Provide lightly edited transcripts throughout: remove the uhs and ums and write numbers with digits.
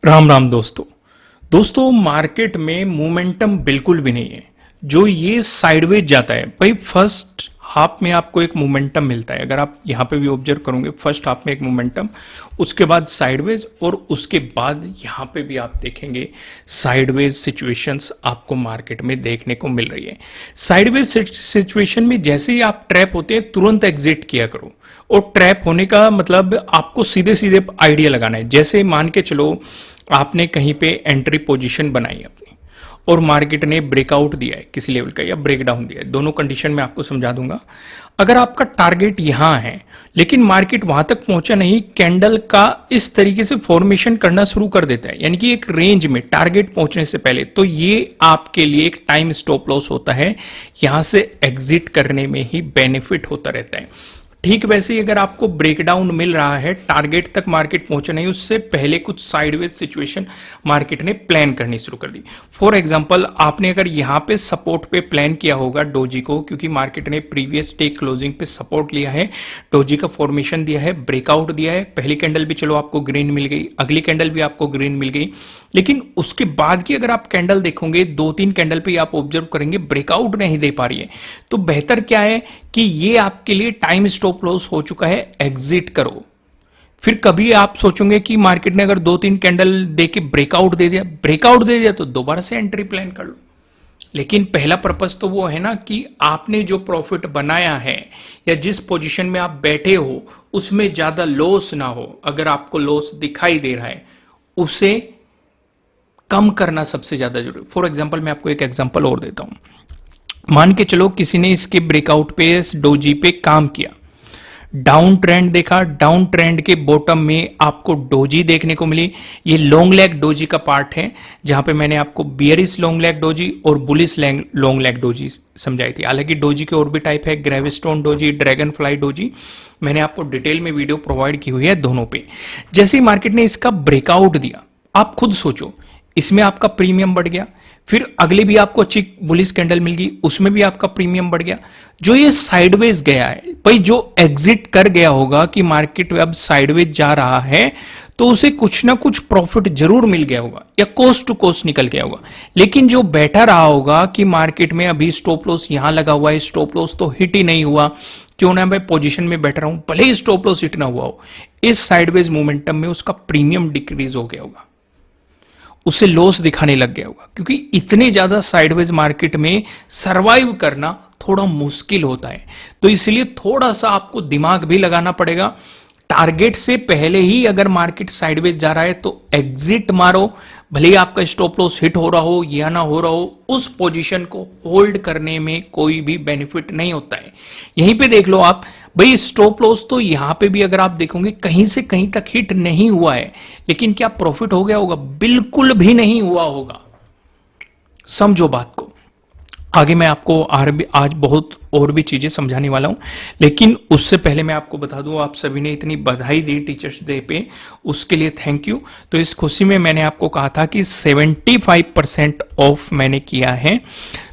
राम राम दोस्तों मार्केट में मोमेंटम बिल्कुल भी नहीं है। जो ये साइडवेज जाता है भाई, फर्स्ट हाफ में आपको एक मोमेंटम मिलता है। अगर आप यहाँ पे भी ऑब्जर्व करोगे, फर्स्ट हाफ में एक मोमेंटम, उसके बाद साइडवेज, और उसके बाद यहाँ पे भी आप देखेंगे साइडवेज सिचुएशंस आपको मार्केट में देखने को मिल रही है। साइडवेज सिचुएशन में जैसे ही आप ट्रैप होते हैं तुरंत एग्जिट किया करो। और ट्रैप होने का मतलब आपको सीधे सीधे आइडिया लगाना है। जैसे मान के चलो आपने कहीं पे एंट्री पोजीशन बनाई अपनी और मार्केट ने ब्रेकआउट दिया है किसी लेवल का या ब्रेकडाउन दिया है, दोनों कंडीशन में आपको समझा दूंगा। अगर आपका टारगेट यहां है लेकिन मार्केट वहां तक पहुंचा नहीं, कैंडल का इस तरीके से फॉर्मेशन करना शुरू कर देता है, यानी कि एक रेंज में टारगेट पहुंचने से पहले, तो ये आपके लिए एक टाइम स्टॉप लॉस होता है। यहां से एग्जिट करने में ही बेनिफिट होता रहता है। ठीक वैसे ही अगर आपको ब्रेकडाउन मिल रहा है, टारगेट तक मार्केट पहुंचा नहीं, उससे पहले कुछ साइडवेज सिचुएशन मार्केट ने प्लान करनी शुरू कर दी। फॉर एग्जांपल, आपने अगर यहां पे सपोर्ट पे प्लान किया होगा डोजी को, क्योंकि मार्केट ने प्रीवियस डे क्लोजिंग पे सपोर्ट लिया है, डोजी का फॉर्मेशन दिया है, ब्रेकआउट दिया है, पहली कैंडल भी चलो आपको ग्रीन मिल गई, अगली कैंडल भी आपको ग्रीन मिल गई, लेकिन उसके बाद की अगर आप कैंडल देखोगे, 2-3 कैंडल पे आप ऑब्जर्व करेंगे ब्रेकआउट नहीं दे पा रही है। तो बेहतर क्या है कि ये आपके लिए टाइम स्टॉप लॉस हो चुका है, एग्जिट करो। फिर कभी आप सोचोगे कि मार्केट ने अगर 2-3 कैंडल देके ब्रेकआउट दे दिया तो दोबारा से एंट्री प्लान कर लो। लेकिन पहला पर्पस तो वो है ना कि आपने जो प्रॉफिट बनाया है या जिस पोजीशन में आप बैठे हो उसमें ज्यादा लॉस ना हो। अगर आपको लॉस दिखाई दे रहा है उसे कम करना सबसे ज्यादा जरूरी। फॉर एग्जाम्पल, मैं आपको एक एग्जाम्पल और देता हूं। मान के चलो किसी ने इसके ब्रेकआउट पे डोजी पे काम किया, डाउन ट्रेंड देखा, डाउन ट्रेंड के बॉटम में आपको डोजी देखने को मिली। ये लॉन्ग लेग डोजी का पार्ट है, जहां पे मैंने आपको बियरिश लॉन्ग लेग डोजी और बुलिश लॉन्ग लेग डोजी समझाई थी। हालांकि डोजी के और भी टाइप है, ग्रेविस्टोन डोजी, ड्रैगन फ्लाई डोजी, मैंने आपको डिटेल में वीडियो प्रोवाइड की हुई है दोनों पे। जैसे ही मार्केट ने इसका ब्रेकआउट दिया, आप खुद सोचो, इसमें आपका प्रीमियम बढ़ गया, फिर अगले भी आपको अच्छी बुलिश कैंडल मिल गई, उसमें भी आपका प्रीमियम बढ़ गया। जो ये साइडवेज गया है भाई, जो एग्जिट कर गया होगा कि मार्केट अब साइडवेज जा रहा है, तो उसे कुछ ना कुछ प्रॉफिट जरूर मिल गया होगा या कोस्ट टू कोस्ट निकल गया होगा। लेकिन जो बैठा रहा होगा कि मार्केट में अभी स्टॉप लॉस यहां लगा हुआ है, स्टॉप लॉस तो हिट ही नहीं हुआ, क्यों ना मैं पोजीशन में बैठ रहा हूं, भले ही स्टॉप लॉस हिट ना हुआ हो, इस साइडवेज मोमेंटम में उसका प्रीमियम डिक्रीज हो गया होगा, उसे लॉस दिखाने लग गया होगा। क्योंकि इतने ज्यादा साइडवेज मार्केट में सरवाइव करना थोड़ा मुश्किल होता है, तो इसलिए थोड़ा सा आपको दिमाग भी लगाना पड़ेगा। टारगेट से पहले ही अगर मार्केट साइडवेज जा रहा है तो एग्जिट मारो, भले ही आपका स्टॉप लॉस हिट हो रहा हो या ना हो रहा हो, उस पोजीशन को होल्ड करने में कोई भी बेनिफिट नहीं होता है। यहीं पे देख लो आप भाई, स्टॉप लॉस तो यहां पे भी अगर आप देखोगे कहीं से कहीं तक हिट नहीं हुआ है, लेकिन क्या प्रॉफिट हो गया होगा? बिल्कुल भी नहीं हुआ होगा। समझो बात को। आगे मैं आपको आज बहुत और भी चीजें समझाने वाला हूं, लेकिन उससे पहले मैं आपको बता दूं, आप सभी ने इतनी बधाई दी टीचर्स डे पे, उसके लिए थैंक यू। तो इस खुशी में मैंने आपको कहा था कि 75% ऑफ मैंने किया है,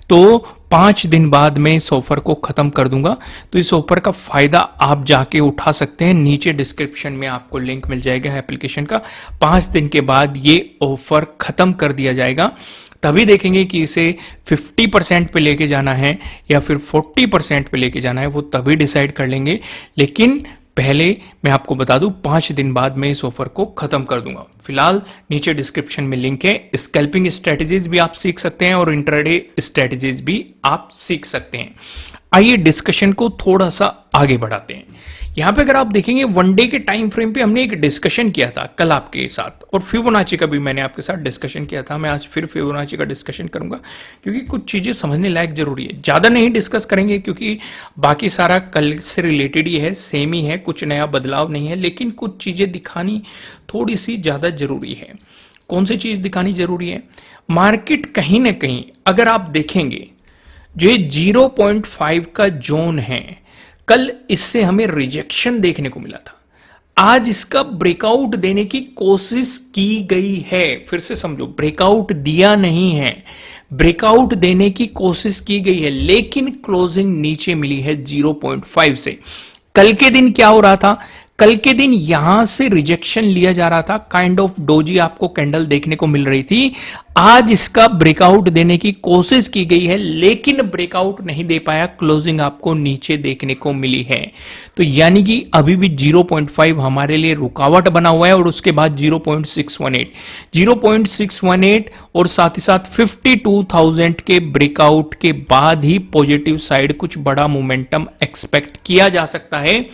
तो 5 दिन बाद मैं इस ऑफर को खत्म कर दूंगा। तो इस ऑफर का फायदा आप जाके उठा सकते हैं, नीचे डिस्क्रिप्शन में आपको लिंक मिल जाएगा एप्लीकेशन का। 5 दिन के बाद ये ऑफर खत्म कर दिया जाएगा, तभी देखेंगे कि इसे 50% पे लेके जाना है या फिर 40% पे लेके जाना है, वो तभी डिसाइड कर लेंगे। लेकिन पहले मैं आपको बता दूं, 5 दिन बाद मैं इस ऑफर को खत्म कर दूंगा। फिलहाल नीचे डिस्क्रिप्शन में लिंक है, स्कैल्पिंग स्ट्रेटजीज भी आप सीख सकते हैं और इंट्राडे स्ट्रेटजीज भी आप सीख सकते हैं। आइए डिस्कशन को थोड़ा सा आगे बढ़ाते हैं। यहां पे अगर आप देखेंगे, वन डे के टाइम फ्रेम पे हमने एक डिस्कशन किया था कल आपके साथ, और फिबोनाची का भी मैंने आपके साथ डिस्कशन किया था। मैं आज फिर फिबोनाची का डिस्कशन करूंगा, क्योंकि कुछ चीजें समझने लायक जरूरी है। ज्यादा नहीं डिस्कस करेंगे क्योंकि बाकी सारा कल से रिलेटेड ही है, सेम ही है, कुछ नया बदलाव नहीं है, लेकिन कुछ चीजें दिखानी थोड़ी सी ज्यादा जरूरी है। कौन सी चीज दिखानी जरूरी है? मार्केट कहीं ना कहीं अगर आप देखेंगे, जो 0.5 का जोन है, कल इससे हमें रिजेक्शन देखने को मिला था, आज इसका ब्रेकआउट देने की कोशिश की गई है। फिर से समझो, ब्रेकआउट दिया नहीं है, ब्रेकआउट देने की कोशिश की गई है, लेकिन क्लोजिंग नीचे मिली है 0.5 से। कल के दिन क्या हो रहा था? कल के दिन यहां से रिजेक्शन लिया जा रहा था, काइंड ऑफ डोजी आपको कैंडल देखने को मिल रही थी। आज इसका ब्रेकआउट देने की कोशिश की गई है, लेकिन ब्रेकआउट नहीं दे पाया, क्लोजिंग आपको नीचे देखने को मिली है। तो यानी कि अभी भी 0.5 हमारे लिए रुकावट बना हुआ है, और उसके बाद 0.618 और साथ ही साथ 52,000 के ब्रेकआउट के बाद ही पॉजिटिव साइड कुछ बड़ा मोमेंटम एक्सपेक्ट किया जा सकता है।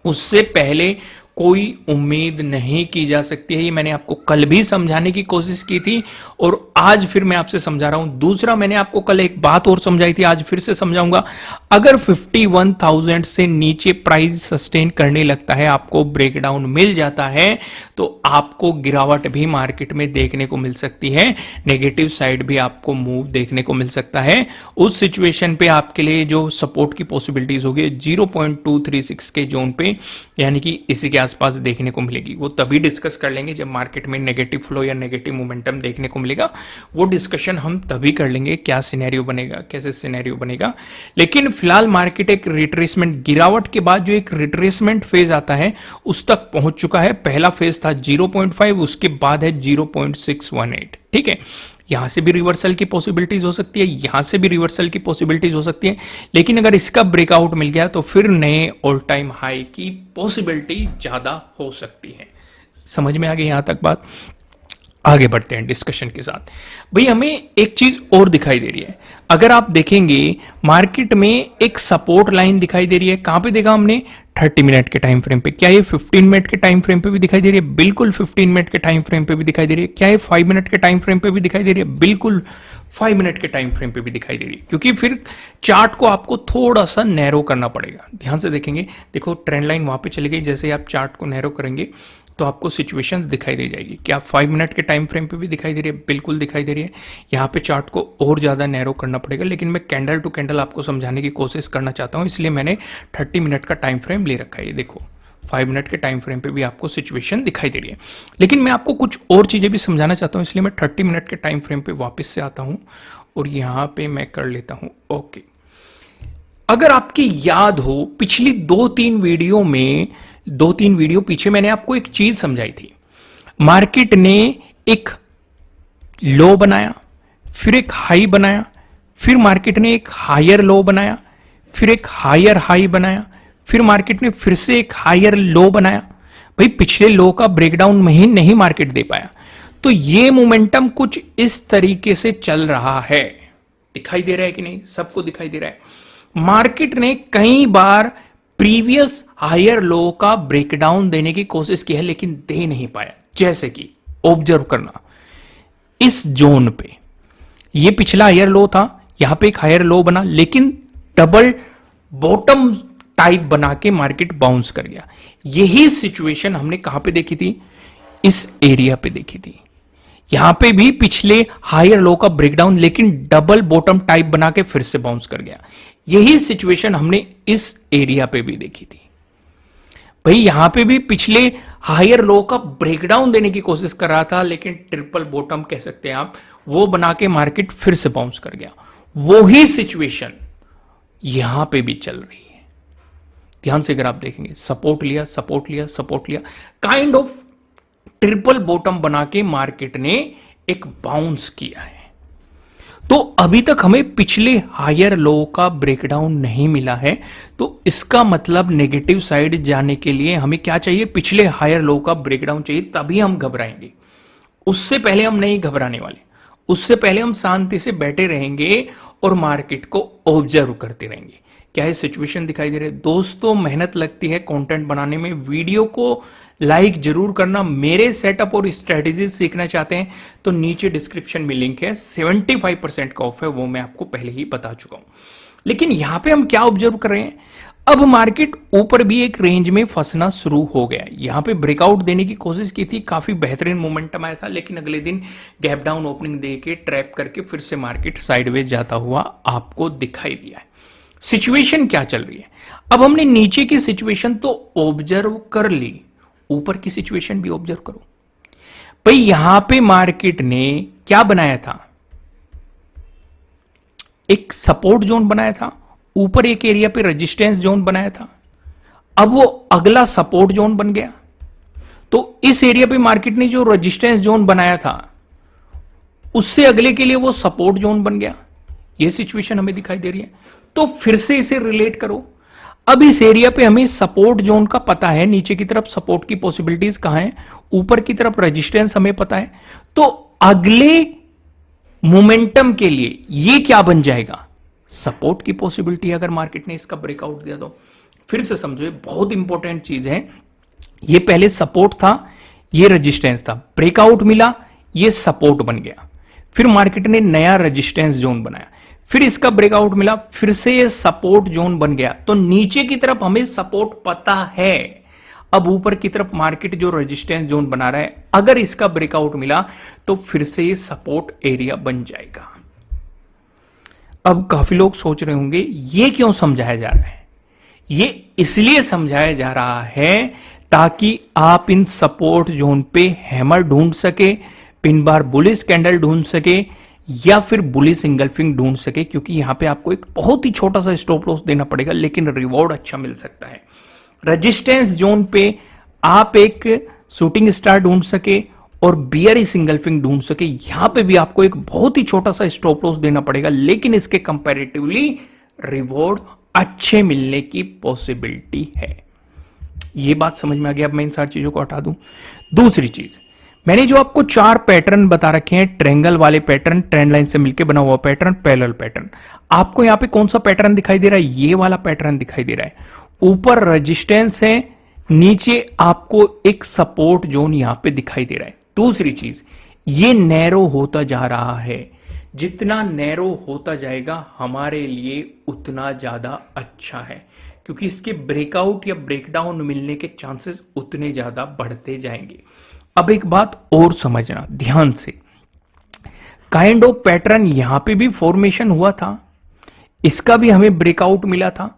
उससे पहले कोई उम्मीद नहीं की जा सकती है। ये मैंने आपको कल भी समझाने की कोशिश की थी, और आज फिर मैं आपसे समझा रहा हूं। दूसरा, मैंने आपको कल एक बात और समझाई थी, आज फिर से समझाऊंगा। अगर 51,000 से नीचे प्राइस सस्टेन करने लगता है, आपको ब्रेकडाउन मिल जाता है, तो आपको गिरावट भी मार्केट में देखने को मिल सकती है, नेगेटिव साइड भी आपको मूव देखने को मिल सकता है। उस सिचुएशन पे आपके लिए जो सपोर्ट की पॉसिबिलिटीज होगी 0.236 के जोन पे, यानी कि इसी के आसपास देखने को मिलेगी। वो तभी डिस्कस कर लेंगे जब मार्केट में नेगेटिव फ्लो या नेगेटिव मोमेंटम देखने को मिलेगा। वो डिस्कशन हम तभी कर लेंगे, क्या सिनेरियो बनेगा, कैसे सिनेरियो बनेगा। लेकिन फिलहाल मार्केट एक रिट्रेसमेंट, गिरावट के बाद जो एक रिट्रेसमेंट फेज आता है उस तक पहुंच चुका है। पहला फेज था 0.5, उसके बाद है 0.618। ठीक है, यहां से भी रिवर्सल की पॉसिबिलिटीज हो सकती है, यहां से भी रिवर्सल की पॉसिबिलिटीज हो सकती है, लेकिन अगर इसका ब्रेकआउट मिल गया तो फिर नए ऑल टाइम हाई की पॉसिबिलिटी ज्यादा हो सकती है। समझ में आ गई यहां तक बात? आगे बढ़ते हैं डिस्कशन के साथ। भाई हमें एक चीज और दिखाई दे रही है, अगर आप देखेंगे मार्केट में एक सपोर्ट लाइन दिखाई दे रही है। कहां पे देखा हमने? 30 मिनट के टाइम फ्रेम पे। क्या ये 15 मिनट के टाइम फ्रेम पे भी दिखाई दे रही है? बिल्कुल 15 मिनट के टाइम फ्रेम पे भी दिखाई दे रही है। क्या ये 5 मिनट के टाइम फ्रेम पे भी दिखाई दे रही है? बिल्कुल 5 मिनट के टाइम फ्रेम पे भी दिखाई दे रही है, क्योंकि फिर चार्ट को आपको थोड़ा सा नैरो करना पड़ेगा। ध्यान से देखेंगे, देखो ट्रेंड लाइन वहां पे चली गई, जैसे ही आप चार्ट को नैरो करेंगे तो आपको सिचुएशंस दिखाई दे जाएगी। क्या 5 मिनट के टाइम फ्रेम पे भी दिखाई दे रही है? बिल्कुल दिखाई दे रही है। यहाँ पे चार्ट को और ज्यादा नैरो करना पड़ेगा, लेकिन मैं कैंडल टू कैंडल आपको समझाने की कोशिश करना चाहता हूँ, इसलिए मैंने 30 मिनट का टाइम फ्रेम ले रखा है। ये देखो 5 मिनट के टाइम फ्रेम पे भी आपको सिचुएशन दिखाई दे रही है, लेकिन मैं आपको कुछ और चीजें भी समझाना चाहता हूँ, इसलिए मैं 30 मिनट के टाइम फ्रेम पे वापस से आता हूँ और यहाँ पे मैं कर लेता हूँ ओके। अगर आपकी याद हो, पिछली 2-3 वीडियो पीछे मैंने आपको एक चीज समझाई थी। मार्केट ने एक लो बनाया, फिर एक हाई बनाया, फिर मार्केट ने एक हायर लो बनाया, फिर एक हायर हाई बनाया, फिर मार्केट ने फिर से एक हायर लो बनाया। भाई पिछले लो का ब्रेकडाउन में नहीं मार्केट दे पाया, तो ये मोमेंटम कुछ इस तरीके से चल रहा है। दिखाई दे रहा है कि नहीं? सबको दिखाई दे रहा है। मार्केट ने कई बार प्रीवियस हायर लो का ब्रेकडाउन देने की कोशिश की है, लेकिन दे नहीं पाया। जैसे कि ऑब्जर्व करना, इस जोन पे ये पिछला हायर लो था, यहां पे एक हायर लो बना, लेकिन डबल बॉटम टाइप बना के मार्केट बाउंस कर गया। यही सिचुएशन हमने कहां पे देखी थी? इस एरिया पे देखी थी। यहां पे भी पिछले हायर लो का ब्रेकडाउन, लेकिन डबल बॉटम टाइप बना के फिर से बाउंस कर गया। यही सिचुएशन हमने इस एरिया पे भी देखी थी। भाई यहां पे भी पिछले हायर लो का ब्रेकडाउन देने की कोशिश कर रहा था, लेकिन ट्रिपल बॉटम कह सकते हैं आप, वो बना के मार्केट फिर से बाउंस कर गया। वो ही सिचुएशन यहां पे भी चल रही है। ध्यान से अगर आप देखेंगे, सपोर्ट लिया, सपोर्ट लिया, सपोर्ट लिया, काइंड ऑफ ट्रिपल बॉटम बना के मार्केट ने एक बाउंस किया है। तो अभी तक हमें पिछले हायर लो का ब्रेकडाउन नहीं मिला है, तो इसका मतलब नेगेटिव साइड जाने के लिए हमें क्या चाहिए? पिछले हायर लो का ब्रेकडाउन चाहिए, तभी हम घबराएंगे। उससे पहले हम नहीं घबराने वाले, उससे पहले हम शांति से बैठे रहेंगे और मार्केट को ऑब्जर्व करते रहेंगे। क्या है सिचुएशन दिखाई दे रही है? दोस्तों मेहनत लगती है कंटेंट बनाने में, वीडियो को लाइक जरूर करना। मेरे सेटअप और स्ट्रेटेजी सीखना चाहते हैं तो नीचे डिस्क्रिप्शन में लिंक है, 75% का ऑफ है, वो मैं आपको पहले ही बता चुका हूं। लेकिन यहां पे हम क्या ऑब्जर्व कर रहे हैं? अब मार्केट ऊपर भी एक रेंज में फंसना शुरू हो गया। यहां पे ब्रेकआउट देने की कोशिश की थी, काफी बेहतरीन मोमेंटम आया था, लेकिन अगले दिन गैप डाउन ओपनिंग दे के ट्रैप करके फिर से मार्केट साइडवेज जाता हुआ आपको दिखाई दिया है। सिचुएशन क्या चल रही है? अब हमने नीचे की सिचुएशन तो ऑब्जर्व कर ली, ऊपर की सिचुएशन भी ऑब्जर्व करो। भाई यहां पे मार्केट ने क्या बनाया था? एक सपोर्ट जोन बनाया था, ऊपर एक एरिया पे रेजिस्टेंस जोन बनाया था। अब वो अगला सपोर्ट जोन बन गया। तो इस एरिया पे मार्केट ने जो रेजिस्टेंस जोन बनाया था उससे अगले के लिए वो सपोर्ट जोन बन गया। ये सिचुएशन हमें दिखाई दे रही है। तो फिर से इसे रिलेट करो। अब इस एरिया पे हमें सपोर्ट जोन का पता है, नीचे की तरफ सपोर्ट की पॉसिबिलिटीज कहां है, ऊपर की तरफ रेजिस्टेंस हमें पता है। तो अगले मोमेंटम के लिए ये क्या बन जाएगा, सपोर्ट की पॉसिबिलिटी। अगर मार्केट ने इसका ब्रेकआउट दिया तो फिर से समझो, ये बहुत इंपॉर्टेंट चीज है। ये पहले सपोर्ट था, ये रेजिस्टेंस था, ब्रेकआउट मिला, ये सपोर्ट बन गया। फिर मार्केट ने नया रेजिस्टेंस जोन बनाया, फिर इसका ब्रेकआउट मिला, फिर से ये सपोर्ट जोन बन गया। तो नीचे की तरफ हमें सपोर्ट पता है। अब ऊपर की तरफ मार्केट जो रेजिस्टेंस जोन बना रहा है, अगर इसका ब्रेकआउट मिला तो फिर से ये सपोर्ट एरिया बन जाएगा। अब काफी लोग सोच रहे होंगे ये क्यों समझाया जा रहा है। ये इसलिए समझाया जा रहा है ताकि आप इन सपोर्ट जोन पे हैमर ढूंढ सके, पिन बार बुलिश कैंडल ढूंढ सके, या फिर बुलिश इंगल्फिंग ढूंढ सके, क्योंकि यहां पे आपको एक बहुत ही छोटा सा स्टॉप लॉस देना पड़ेगा लेकिन रिवॉर्ड अच्छा मिल सकता है। रेजिस्टेंस जोन पे आप एक शूटिंग स्टार ढूंढ सके और बियरिश इंगल्फिंग ढूंढ सके। यहां पे भी आपको एक बहुत ही छोटा सा स्टॉप लॉस देना पड़ेगा लेकिन इसके कंपैरेटिवली रिवॉर्ड अच्छे मिलने की पॉसिबिलिटी है। ये बात समझ में आ गया। अब मैं इन सारी चीजों को हटा दूं। दूसरी चीज, मैंने जो आपको 4 पैटर्न बता रखे हैं, ट्रायंगल वाले पैटर्न, ट्रेंड लाइन से मिलकर बना हुआ पैटर्न, पैरेलल पैटर्न, आपको यहां पे कौन सा पैटर्न दिखाई दे रहा है, ये वाला पैटर्न दिखाई दे रहा है। ऊपर रेजिस्टेंस है, नीचे आपको एक सपोर्ट जोन यहां पे दिखाई दे रहा है। दूसरी चीज, ये नैरो होता जा रहा है। जितना नैरो होता जाएगा हमारे लिए उतना ज्यादा अच्छा है, क्योंकि इसके ब्रेकआउट या ब्रेकडाउन मिलने के चांसेस उतने ज्यादा बढ़ते जाएंगे। अब एक बात और समझना ध्यान से, काइंड ऑफ पैटर्न यहां पे भी फॉर्मेशन हुआ था, इसका भी हमें ब्रेकआउट मिला था,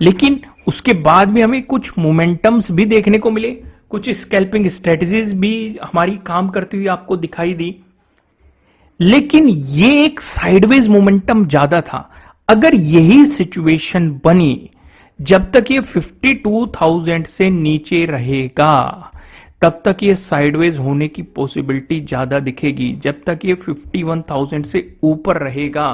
लेकिन उसके बाद भी हमें कुछ मोमेंटम्स भी देखने को मिले, कुछ स्कैल्पिंग स्ट्रेटजीज भी हमारी काम करती हुई आपको दिखाई दी, लेकिन ये एक साइडवेज मोमेंटम ज्यादा था। अगर यही सिचुएशन बनी, जब तक ये 52,000 से नीचे रहेगा तब तक ये साइडवेज होने की पॉसिबिलिटी ज्यादा दिखेगी। जब तक ये 51,000 से ऊपर रहेगा,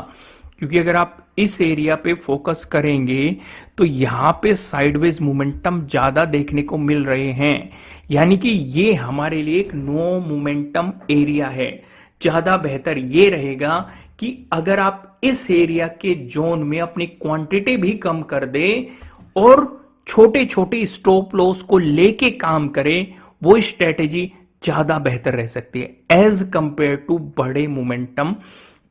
क्योंकि अगर आप इस एरिया पे फोकस करेंगे तो यहां पे साइडवेज मोमेंटम ज्यादा देखने को मिल रहे हैं, यानी कि ये हमारे लिए एक नो मोमेंटम एरिया है। ज्यादा बेहतर ये रहेगा कि अगर आप इस एरिया के जोन में अपनी क्वांटिटी भी कम कर दे और छोटे छोटे स्टॉप लॉस को लेके काम करें, वो स्ट्रेटेजी ज्यादा बेहतर रह सकती है एज कंपेयर टू बड़े मोमेंटम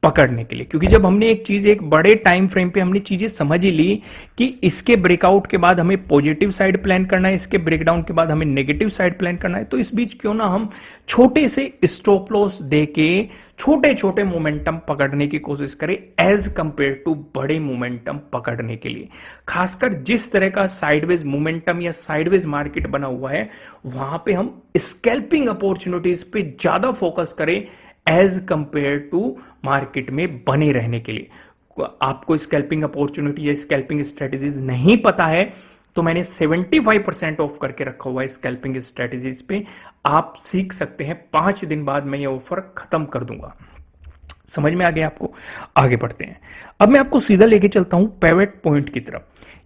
पकड़ने के लिए। क्योंकि जब हमने एक चीज एक बड़े टाइम फ्रेम पे हमने चीजें समझ ही ली कि इसके ब्रेकआउट के बाद हमें पॉजिटिव साइड प्लान करना है, इसके ब्रेकडाउन के बाद हमें नेगेटिव साइड प्लान करना है, तो इस बीच क्यों ना हम छोटे से स्टॉप लॉस देके छोटे छोटे मोमेंटम पकड़ने की कोशिश करें एज कंपेयर टू बड़े मोमेंटम पकड़ने के लिए। खासकर जिस तरह का साइडवेज मोमेंटम या साइडवेज मार्केट बना हुआ है, वहां पे हम स्कैल्पिंग अपॉर्चुनिटीज पे ज्यादा फोकस करें एज कंपेयर टू मार्केट में बने रहने के लिए। आपको स्कैल्पिंग अपॉर्चुनिटी या स्कैल्पिंग स्ट्रेटजीज नहीं पता है तो मैंने 75% ऑफ करके रखा हुआ है स्कैल्पिंग स्ट्रेटजीज पे, आप सीख सकते हैं। 5 दिन बाद मैं ये ऑफर खत्म कर दूंगा। समझ में आ गया आपको? आगे बढ़ते हैं। अब मैं आपको सीधा लेके चलता हूं पिवट पॉइंट की तरफ।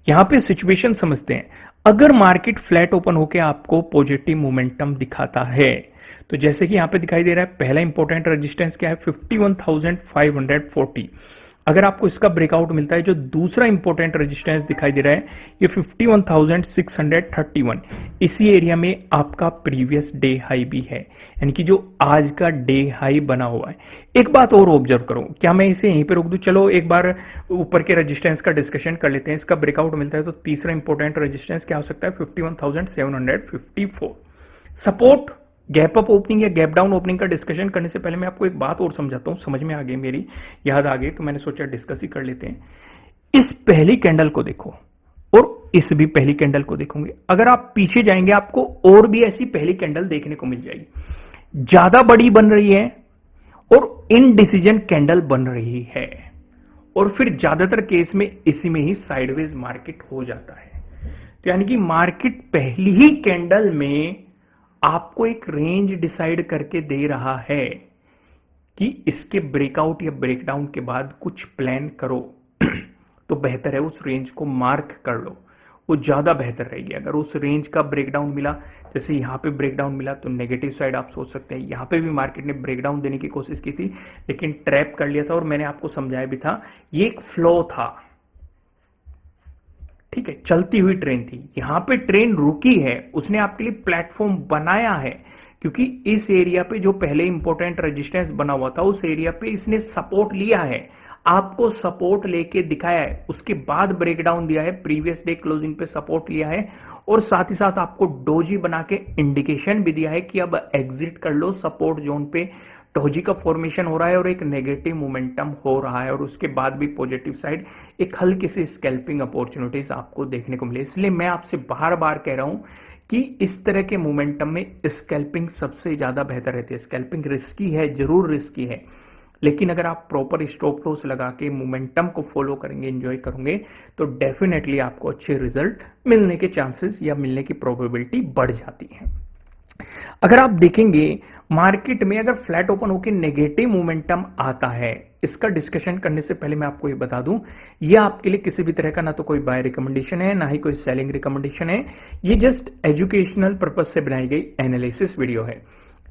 यहां पे सिचुएशन समझते हैं। अगर मार्केट फ्लैट ओपन होकर आपको पॉजिटिव मोमेंटम दिखाता है, तो जैसे कि यहां पे दिखाई दे रहा है, पहला इंपॉर्टेंट रेजिस्टेंस क्या है, 51,540। अगर आपको इसका ब्रेकआउट मिलता है, जो दूसरा इंपॉर्टेंट रेजिस्टेंस दिखाई दे रहा है ये 51,631, इसी एरिया में आपका प्रीवियस डे हाई भी है, यानी कि जो आज का डे हाई बना हुआ है। एक बात और ऑब्जर्व करो, क्या मैं इसे यहीं पे रोक दूं? चलो एक बार ऊपर के रेजिस्टेंस का डिस्कशन कर लेते हैं। इसका ब्रेकआउट मिलता है तो तीसरा इंपॉर्टेंट रेजिस्टेंस क्या हो सकता है, 51,754। सपोर्ट, गैप अप ओपनिंग या गैप डाउन ओपनिंग का डिस्कशन करने से पहले मैं आपको एक बात और समझाता हूं, समझ में आ गई, मेरी याद आ गई, तो मैंने सोचा डिस्कस ही कर लेते हैं। इस पहली कैंडल को देखो और इस भी पहली कैंडल को देखोगे, अगर आप पीछे जाएंगे आपको और भी ऐसी पहली कैंडल देखने को मिल जाएगी, ज्यादा बड़ी बन रही है और इनडिसीजन कैंडल बन रही है, और फिर ज्यादातर केस में इसी में ही साइडवेज मार्केट हो जाता है। तो यानी कि मार्केट पहली ही कैंडल में आपको एक रेंज डिसाइड करके दे रहा है कि इसके ब्रेकआउट या ब्रेकडाउन के बाद कुछ प्लान करो तो बेहतर है उस रेंज को मार्क कर लो, वो ज़्यादा बेहतर रहेगी। अगर उस रेंज का ब्रेकडाउन मिला, जैसे यहाँ पे ब्रेकडाउन मिला, तो नेगेटिव साइड आप सोच सकते हैं। यहाँ पे भी मार्केट ने ब्रेकडाउन देने की कोशिश की थी लेकिन ट्रैप कर लिया था, और मैंने आपको समझाया भी था ये एक फ्लो था, ठीक है, चलती हुई ट्रेन थी। यहां पे ट्रेन रुकी है, उसने आपके लिए प्लेटफॉर्म बनाया है, क्योंकि इस एरिया पे जो पहले इंपॉर्टेंट रेजिस्टेंस बना हुआ था उस एरिया पे इसने सपोर्ट लिया है, आपको सपोर्ट लेके दिखाया है, उसके बाद ब्रेकडाउन दिया है, प्रीवियस डे क्लोजिंग पे सपोर्ट लिया है, और साथ ही साथ आपको डोजी बना के इंडिकेशन भी दिया है कि अब एग्जिट कर लो सपोर्ट जोन पे। डोजी का फॉर्मेशन हो रहा है और एक नेगेटिव मोमेंटम हो रहा है, और उसके बाद भी पॉजिटिव साइड एक हल्की सी स्कैल्पिंग अपॉर्चुनिटीज आपको देखने को मिले। इसलिए मैं आपसे बार बार कह रहा हूं कि इस तरह के मोमेंटम में स्कैल्पिंग सबसे ज्यादा बेहतर रहती है। स्कैल्पिंग रिस्की है, जरूर रिस्की है, लेकिन अगर आप प्रॉपर स्टॉप लॉस लगा के मोमेंटम को फॉलो करेंगे, एंजॉय करेंगे, तो डेफिनेटली आपको अच्छे रिजल्ट मिलने के चांसेस या मिलने की प्रोबेबिलिटी बढ़ जाती है। अगर आप देखेंगे मार्केट में अगर फ्लैट ओपन होकर नेगेटिव मोमेंटम आता है, इसका डिस्कशन करने से पहले मैं आपको ये बता दूं, ये आपके लिए किसी भी तरह का ना तो कोई बाय रिकमेंडेशन है, ना ही कोई सेलिंग रिकमेंडेशन है, ये जस्ट एजुकेशनल पर्पज से बनाई गई एनालिसिस वीडियो है।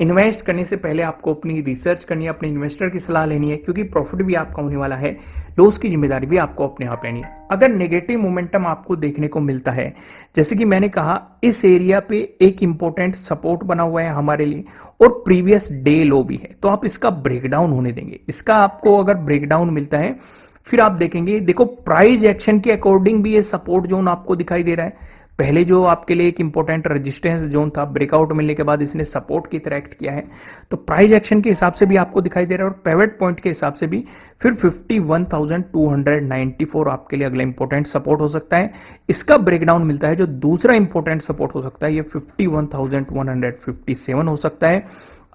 इन्वेस्ट करने से पहले आपको अपनी रिसर्च करनी है, अपने इन्वेस्टर की सलाह लेनी है, क्योंकि प्रॉफिट भी आपका होने वाला है, लॉस की जिम्मेदारी भी आपको अपने आप लेनी है। अगर नेगेटिव मोमेंटम आपको देखने को मिलता है, जैसे कि मैंने कहा इस एरिया पे एक इंपॉर्टेंट सपोर्ट बना हुआ है हमारे लिए और प्रीवियस डे लो भी है, तो आप इसका ब्रेकडाउन होने देंगे। इसका आपको अगर ब्रेकडाउन मिलता है फिर आप देखेंगे, देखो प्राइस एक्शन के अकॉर्डिंग भी ये सपोर्ट जोन आपको दिखाई दे रहा है। पहले जो आपके लिए एक इंपॉर्टेंट रेजिस्टेंस जोन था, ब्रेकआउट मिलने के बाद इसने सपोर्ट की तरह एक्ट किया है, तो प्राइस एक्शन के हिसाब से भी आपको दिखाई दे रहा है, और पिवट पॉइंट के हिसाब से भी फिर 51,294 आपके लिए अगला इंपॉर्टेंट सपोर्ट हो सकता है। इसका ब्रेकडाउन मिलता है, जो दूसरा इंपॉर्टेंट सपोर्ट हो सकता है ये 51,157 हो सकता है।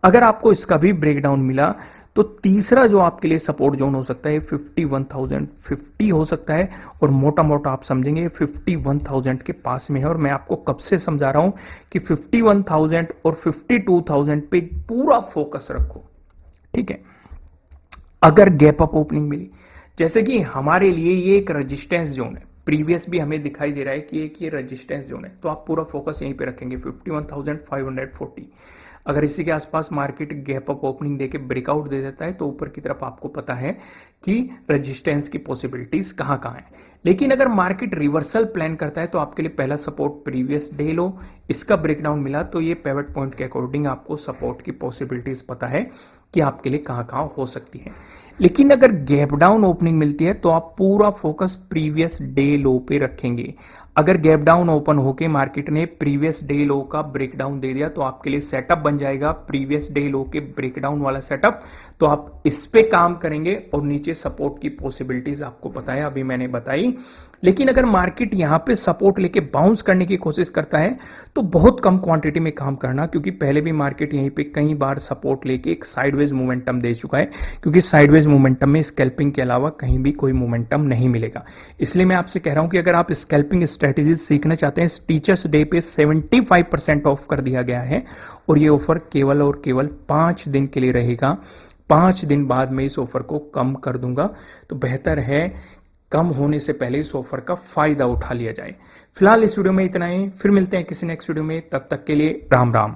अगर आपको इसका भी ब्रेकडाउन मिला तो तीसरा जो आपके लिए सपोर्ट जोन हो सकता है 51,050 हो सकता है, और मोटा मोटा आप समझेंगे 51,000 के पास में है। और मैं आपको कब से समझा रहा हूं कि 51,000 और 52,000 पे पूरा फोकस रखो, ठीक है। अगर गैप अप ओपनिंग मिली, जैसे कि हमारे लिए ये एक रेजिस्टेंस जोन है, प्रीवियस भी हमें दिखाई दे रहा है कि एक ये रेजिस्टेंस जोन है, तो आप पूरा फोकस यहीं पे रखेंगे 51,540। अगर इसी के आसपास मार्केट गैप अप ओपनिंग देके ब्रेकआउट दे देता है तो ऊपर की तरफ आपको पता है कि रेजिस्टेंस की पॉसिबिलिटीज कहां कहां है। लेकिन अगर मार्केट रिवर्सल प्लान करता है तो आपके लिए पहला सपोर्ट प्रीवियस डे लो, इसका ब्रेकडाउन मिला तो ये पिवट पॉइंट के अकॉर्डिंग आपको सपोर्ट की पॉसिबिलिटीज पता है कि आपके लिए कहां कहां हो सकती है। लेकिन अगर गैप डाउन ओपनिंग मिलती है तो आप पूरा फोकस प्रीवियस डे लो पे रखेंगे। अगर गैप डाउन ओपन होके मार्केट ने प्रीवियस डे लो का ब्रेकडाउन दे दिया तो आपके लिए सेटअप बन जाएगा प्रीवियस डे लो के ब्रेकडाउन वाला सेटअप, तो आप इस पे काम करेंगे और नीचे सपोर्ट की पॉसिबिलिटीज आपको पता है, अभी मैंने बताई। लेकिन अगर मार्केट यहां पे सपोर्ट लेके बाउंस करने की कोशिश करता है तो बहुत कम क्वांटिटी में काम करना, क्योंकि पहले भी मार्केट यहीं पे कई बार सपोर्ट लेके एक साइडवेज मोमेंटम दे चुका है, क्योंकि साइडवेज मोमेंटम में स्कैल्पिंग के अलावा कहीं भी कोई मोमेंटम नहीं मिलेगा। इसलिए मैं आपसे कह रहा हूं कि अगर आप स्कैल्पिंग स्ट्रेटेजीज सीखना चाहते हैं, टीचर्स डे पे 75% ऑफ कर दिया गया है, और ये ऑफर केवल और केवल 5 दिन के लिए रहेगा। 5 दिन बाद मैं इस ऑफर को कम कर दूंगा, तो बेहतर है कम होने से पहले इस ऑफर का फायदा उठा लिया जाए। फिलहाल इस वीडियो में इतना ही, फिर मिलते हैं किसी नेक्स्ट वीडियो में, तब तक के लिए राम राम।